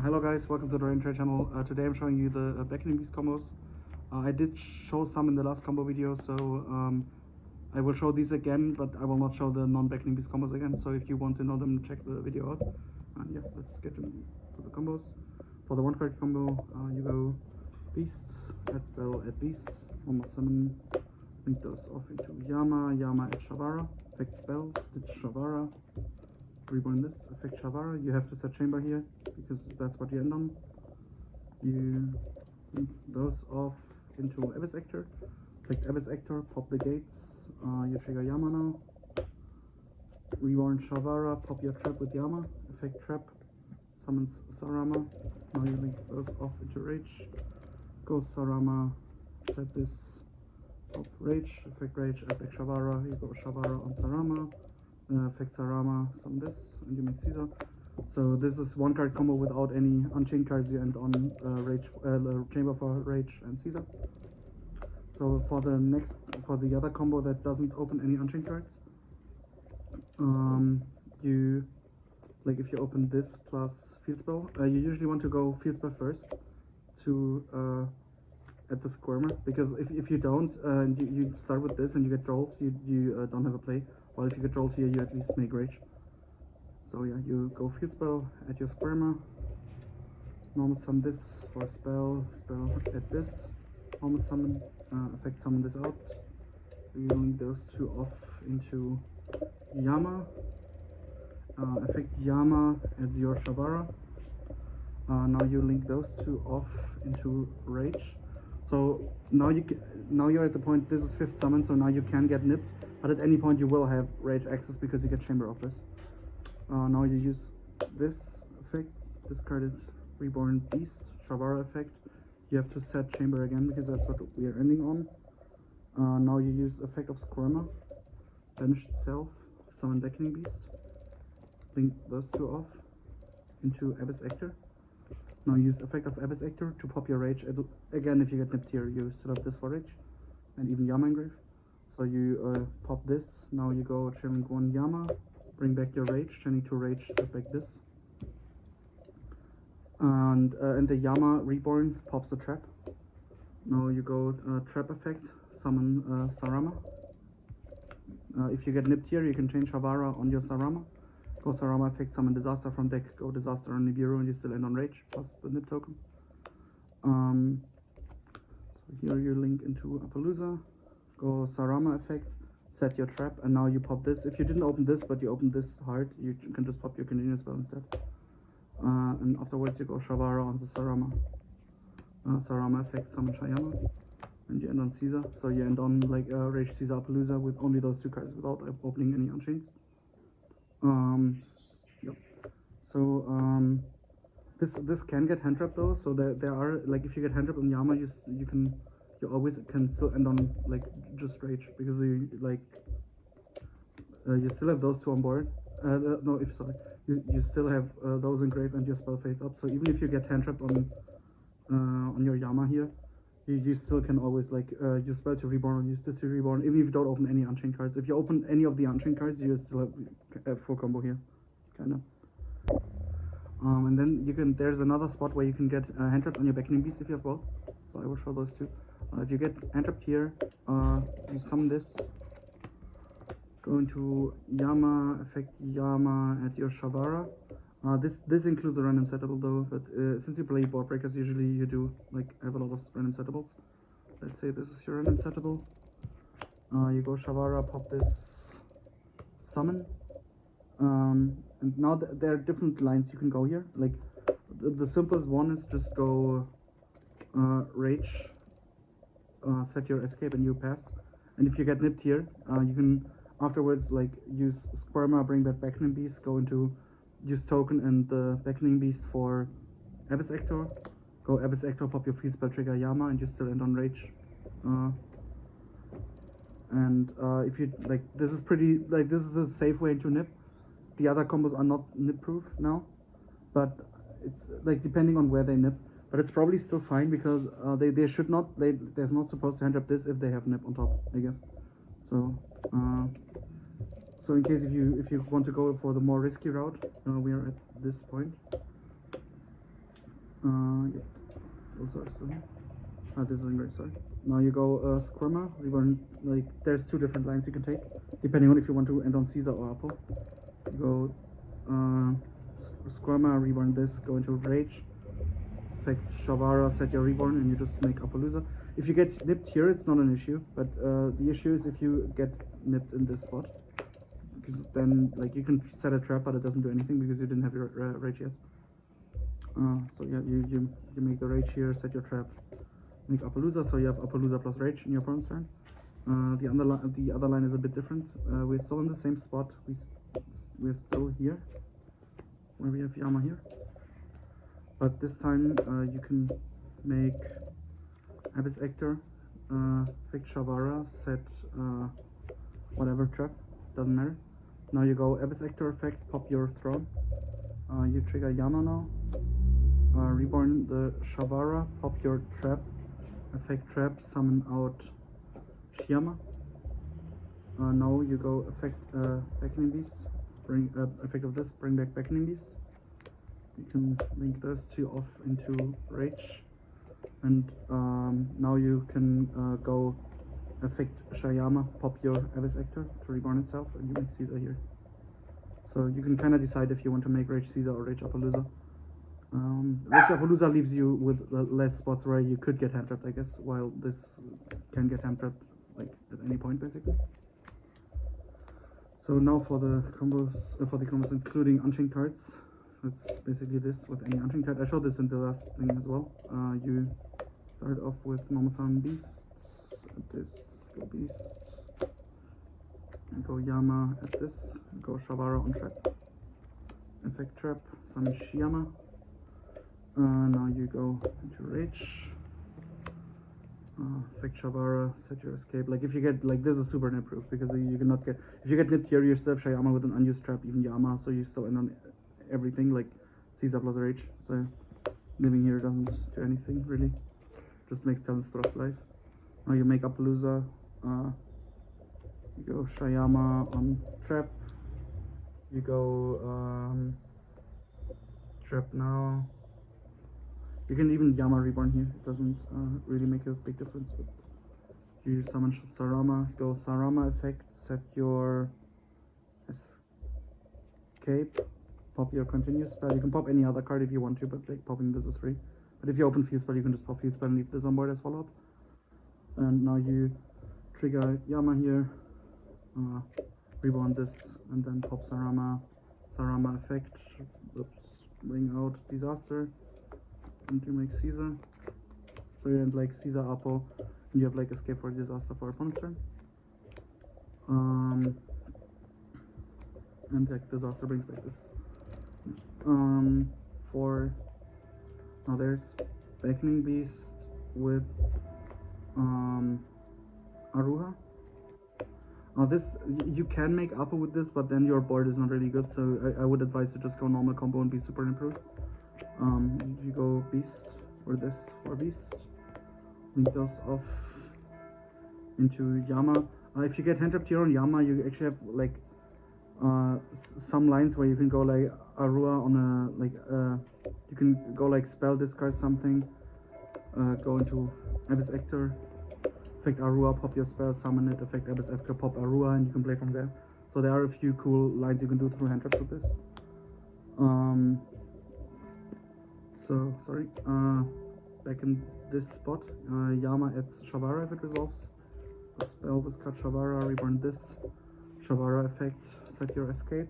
Hello guys, welcome to the Unchained channel. Today I'm showing you the Beckoning Beast combos. I did show some in the last combo video, so I will show these again, but I will not show the non-Beckoning Beast combos again. So if you want to know them, check the video out. And yeah, let's get into the combos. For the one card combo, you go Beasts, add spell, add Beast, almost summon, link those off into Yama, Yama add Shavara, effect spell, ditch Shavara, reborn this, effect Shavara. You have to set chamber here because that's what you end on. You link those off into Abyss Actor, click Abyss Actor, pop the gates, you trigger Yama now, reborn Shavara, pop your trap with Yama, effect trap, summons Sarama. Now you link those off into Rage, go Sarama, set this, pop Rage, effect Rage, add back Shavara, you go Shavara on Sarama, effect Sarama, summon this, and you make Caesar. So this is one card combo without any Unchained cards. You end on Rage, Chamber for Rage and Caesar. So for the other combo that doesn't open any Unchained cards, you, like if you open this plus Field Spell, you usually want to go Field Spell first to at the Squirmer, because if you don't, you start with this and you get rolled, you don't have a play. While if you get rolled here, you at least make Rage. So yeah, you go Field Spell at your Squirmer, normal summon this for spell at this, normal summon, effect summon this out. You link those two off into Yama, effect Yama adds your Shavara. Now you link those two off into Rage. So now you're at the point, this is 5th summon, so now you can get nipped, but at any point you will have Rage access because you get Chamber of this. Now you use this effect, discarded Reborn Beast, Shavara effect. You have to set Chamber again because that's what we are ending on. Now you use effect of Squirmer, banish itself, summon Beckoning Beast, link those two off into Abyss Actor. Now use effect of Abyss Actor to pop your Rage. Again, if you get nipped here, you set up this for Rage, and even Yama engrave. So you pop this, now you go channeling 1 Yama, bring back your Rage, channeling 2 Rage, get back this. And the Yama Reborn pops the trap. Now you go trap effect, summon Sarama. If you get nipped here, you can change Shavara on your Sarama. Go Sarama effect, summon Disaster from deck, go Disaster on Nibiru, and you still end on Rage, plus the nip token. So here you link into Appaloosa, go Sarama effect, set your trap, and now you pop this. If you didn't open this, but you opened this hard, you can just pop your continuous spell instead. And afterwards you go Shavara on the Sarama. Sarama effect, summon Shayama, and you end on Caesar. So you end on like Rage Caesar Appaloosa with only those 2 cards without opening any Unchained. Yep. So this can get hand trap though. So there are, like, if you get hand trap on Yama, you always can still end on like just Rage, because you you still have those 2 on board. No, you still have those engraved and your spell face up. So even if you get hand trapped on your Yama here, you still can always like use spell to reborn or use this to reborn, even if you don't open any Unchained cards. If you open any of the Unchained cards, you still have a full combo here, kinda. And then you can, there's another spot where you can get hand trapped on your Beckoning Beast if you have both. So I will show those 2. If you get hand trapped here, you summon this, go into Yama, effect Yama at your Shavara. This includes a random settable though, but since you play board breakers, usually you do like have a lot of random settables. Let's say this is your random settable. You go Shavara, pop this, summon. And now there are different lines you can go here. Like the simplest one is just go Rage, set your escape, and you pass. And if you get nipped here, you can afterwards like use Squirmer, bring back Beckoning Beast, go into use token and the Beckoning Beast for Abyss Actor. Go Abyss Actor, pop your Field Spell, trigger Yama, and you still end on Rage. If you like, this is pretty, like, this is a safe way to nip. The other combos are not nip proof now, but it's like depending on where they nip. But it's probably still fine because they should not, they're not supposed to hand up this if they have nip on top, I guess. So so in case if you want to go for the more risky route, we are at this point. Yeah. Those are still here. This is English, sorry. Now you go Squirmer, reborn, like, there's two different lines you can take, depending on if you want to end on Caesar or Apo. You go Squirmer, reborn this, go into Rage, effect Shavara, set your reborn, and you just make Appaloosa. If you get nipped here, it's not an issue, but the issue is if you get nipped in this spot, because then, like, you can set a trap, but it doesn't do anything because you didn't have your Rage yet. So yeah, you make the Rage here, set your trap, make Appaloosa, so you have Appaloosa plus Rage in your opponent's turn. The other line is a bit different. We're still in the same spot. We're still here, where we have Yama here. But this time you can make Abyss Actor, Fake Shavara, set whatever trap, doesn't matter. Now you go Abyss Actor effect, pop your throne. You trigger Yama now. Reborn the Shavara, pop your trap, effect trap, summon out Shiyama. Now you go effect Beckoning Beast, bring effect of this, bring back Beckoning Beast. You can link those two off into Rage, and now you can go effect Shayama, pop your Abyss Actor to reborn itself, and you make Caesar here. So you can kind of decide if you want to make Rage Caesar or Rage Appaloosa. Rage Appaloosa leaves you with less spots where you could get hand trapped, I guess, while this can get hand trapped like at any point basically. So now for the combos, including Unchained cards. So it's basically this with any Unchained card. I showed this in the last thing as well. You start off with normal summon Beast, at this, go Beast, and go Yama at this, go Shavara on trap, effect trap, summon Shiyama. Now you go into Rage, effect Shavara, set your escape. Like if you get, like, this is super nip proof because you cannot get, if you get nipped here you still have Shayama with an unused trap, even Yama, so you still end on everything like Caesar plus Rage. So living here doesn't do anything really, just makes Talon's Thrust life. Now you make Appaloosa, you go Shayama on trap, you go trap now. You can even Yama reborn here, it doesn't really make a big difference, but you summon Sarama, go Sarama effect, set your escape, pop your continuous spell. You can pop any other card if you want to, but like popping this is free. But if you open field spell, you can just pop field spell and leave this on board as follow-up. And now you trigger Yama here, reborn this, and then pop Sarama effect, bring out Disaster, and you make Caesar. So you end like Caesar Apo, and you have like escape for Disaster for opponent's turn. And like Disaster brings back this. For now there's Beckoning Beast with Arha. This you can make Apo with this, but then your board is not really good, so I would advise to just go normal combo and be super improved. You go Beast or this for Beast, link those off into Yama. If you get hand trapped here on Yama, you actually have like some lines where you can go like Arua on a like you can go like spell discard something, go into Abyss Actor, effect Arua, pop your spell, summon it, effect Abyss Actor, pop Arua, and you can play from there. So there are a few cool lines you can do through hand traps with this. So sorry, back in this spot, Yama adds Shavara if it resolves. The spell discard Shavara, reborn this, Shavara effect, set your escape.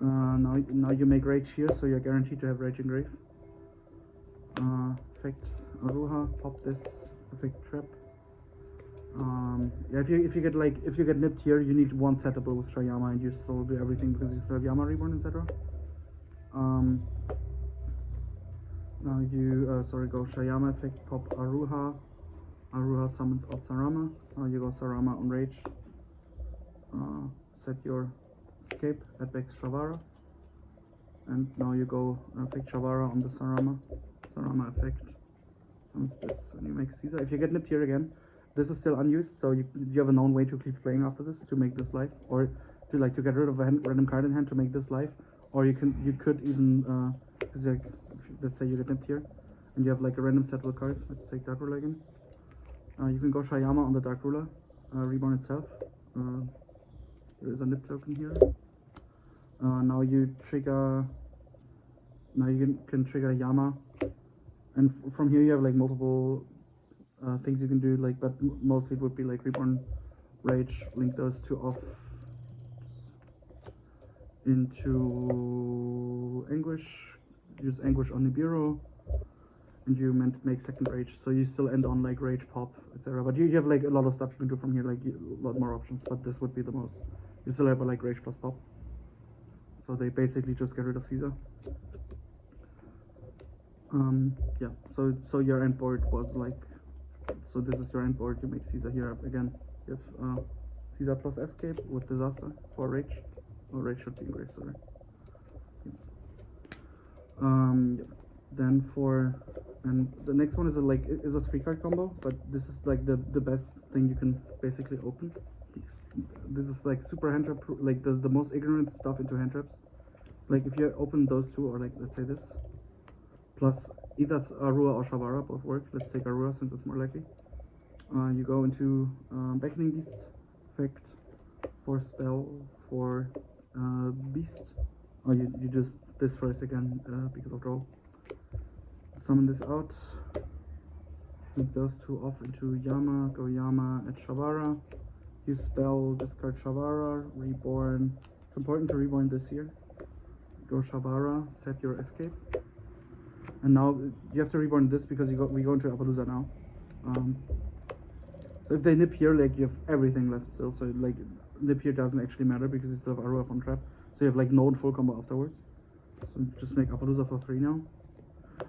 Now you make Rage here, so you're guaranteed to have Rage in grave. Effect Aruha, pop this, effect trap. Yeah, if you get nipped here, you need one settable with Shayama, and you still do everything because you still have Yama reborn, etc. Now you go Shayama effect, pop Aruha. Aruha summons out Sarama. Now you go Sarama on Rage. Set your escape, add back Shavara. And now you go effect Shavara on the Sarama. Sarama effect summons this, and you make Caesar. If you get nipped here again, this is still unused, so you have a known way to keep playing after this to make this life, or to get rid of a random card in hand to make this life, or you could even because like if you let's say you get nipped here, and you have like a random settle card. Let's take that ruler again. You can go Shayama on the Dark Ruler, Reborn itself. There is a nip token here. Now you trigger. Now you can trigger Yama, and from here you have like multiple things you can do. Like, but mostly it would be like Reborn, Rage, link those two off into Anguish. Use Anguish on Nibiru, and you make second Rage. So you still end on like Rage, Pop, etc. But you have like a lot of stuff you can do from here, like a lot more options. But this would be the most. You still have like Rage plus Pop. So they basically just get rid of Caesar. Yeah, so your end board was like, so this is your end board. You make Caesar here up again. You have Caesar plus Escape with Disaster for Rage. Oh, Rage should be engraved, sorry. Yeah. Then and the next one is a 3-card combo, but this is like the best thing you can basically open. This is like super hand trap, like the most ignorant stuff into hand traps. It's like if you open those two, or like let's say this, plus either Arua or Shavara, both work. Let's take Arua since it's more likely. You go into Beckoning Beast effect for spell for Beast. Oh, you just this first again because of draw. Summon this out. Make those two off into Yama. Go Yama at Shavara. Use spell, discard Shavara, Reborn. It's important to Reborn this here. Go Shavara, set your escape. And now you have to Reborn this because we go into Appaloosa now. So if they nip here, like you have everything left still. So like nip here doesn't actually matter because you still have Arua on trap. So you have like no full combo afterwards. So just make Appaloosa for 3 now.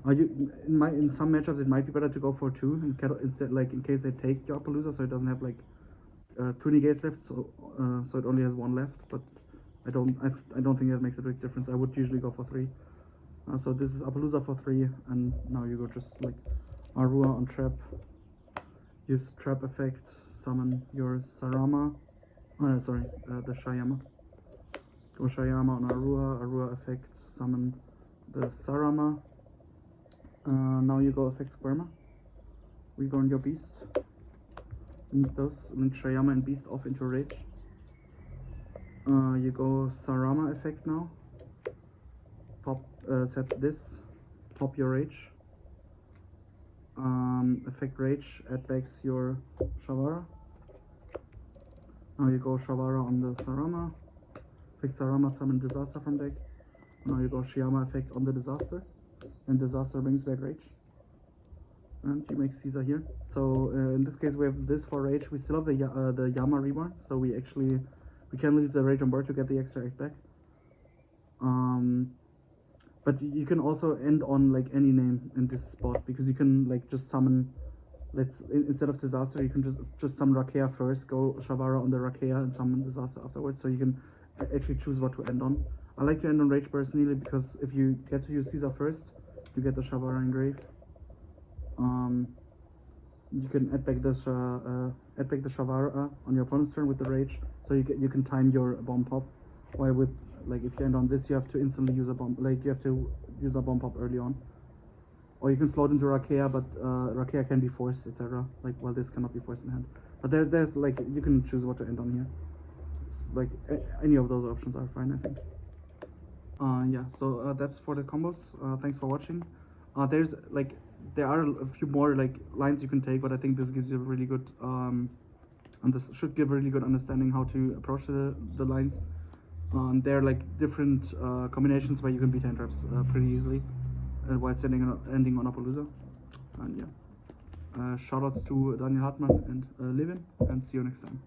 In some matchups it might be better to go for 2 instead, like in case they take your Appaloosa, so it doesn't have like 2 negates left, so it only has 1 left. But I don't think that makes a big difference. I would usually go for 3. So this is Appaloosa for 3, and now you go just like Arua on trap. Use trap effect, summon your Sarama. The Shayama. Go Shayama on Arua. Arua effect, summon the Sarama. Now you go effect Squirma. Reborn your Beast. Link Shayama and Beast off into Rage. You go Sarama effect now. Pop, set this. Pop your Rage. Effect Rage, add back your Shavara. Now you go Shavara on the Sarama. Effect Sarama, summon Disaster from deck. Now you go Shiyama effect on the Disaster. And Disaster brings back Rage. And you make Caesar here. So in this case we have this for Rage. We still have the Yama Reborn, so we can leave the Rage on board to get the extra egg back. But you can also end on like any name in this spot, because you can like just summon, instead of Disaster you can just summon Rakea first, go Shavara on the Rakea and summon Disaster afterwards, so you can actually choose what to end on. I like to end on Rage personally because if you get to use Caesar first, you get the Shavara engraved. You can add back the Shavara on your opponent's turn with the Rage, so you can time your bomb pop. While with like if you end on this, you have to instantly use a bomb. Like you have to use a bomb pop early on, or you can float into Rakea, but Rakea can be forced, etc. Like while this cannot be forced in hand. But there's like you can choose what to end on here. It's like any of those options are fine, I think. Yeah, so that's for the combos. Thanks for watching. There are a few more like lines you can take, but I think this gives you a really good and this should give a really good understanding how to approach the lines. There are like different combinations where you can beat hand traps pretty easily while ending on Appaloosa. And yeah, shoutouts to Daniel Hartmann and Levin, and see you next time.